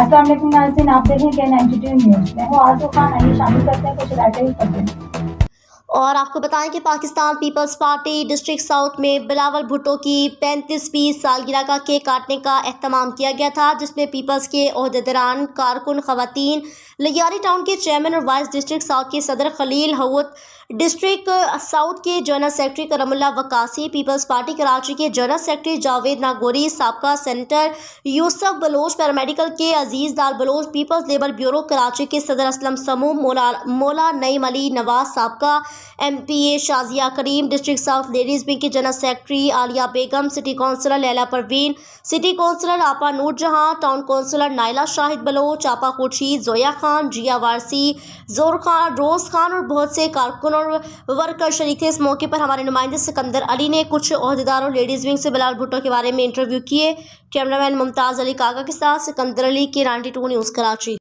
अस्सलाम वालेकुम नाज़रीन, आप देख रहे हैं KN92 न्यूज़। मैं हूँ आरज़ू खान। आइए शामिल करते हैं कुछ राइटर खबरें। और आपको बताएं कि पाकिस्तान पीपल्स पार्टी डिस्ट्रिक्ट साउथ में बिलावल भुट्टो की 35वीं सालगिरह का केक काटने का एहतमाम किया गया था, जिसमें पीपल्स के ओहदेदारान, कारकुन, खवातीन, लियारी टाउन के चेयरमैन और वाइस डिस्ट्रिक्ट साउथ के सदर खलील हवत, डिस्ट्रिक्ट साउथ के general secretary Karamullah Waqasi, peoples party Karachi के जनरल सेक्रेटरी जावेद नागौरी, साबका सेनेटर यूसुफ बलोच, पैरामेडिकल के अजीज दाल Baloch, peoples labour bureau Karachi के सदर असलम समूम, मौला नईम अली नवाज, साबका MPA Shazia Karim, district south ladies wing की general secretary Aliya Begum, city councillor Laila Parveen, city councillor Apa Noor Jahan, town councillor Naila Shahid Baloch, Apa Khurshid, Zoya Khan, जिया वारसी, जोर खान, रोज़ खान और बहुत से कारकुन और वर्कर शरीक थे। इस मौके पर हमारे नुमाइंदे सिकंदर अली ने कुछ ओहदेदारों लेडीज़ विंग से बिलावल भुट्टो के बारे में इंटरव्यू किए। कैमरामैन मुमताज़ अली काका के साथ सिकंदर अली, KN92 न्यूज़ कराची।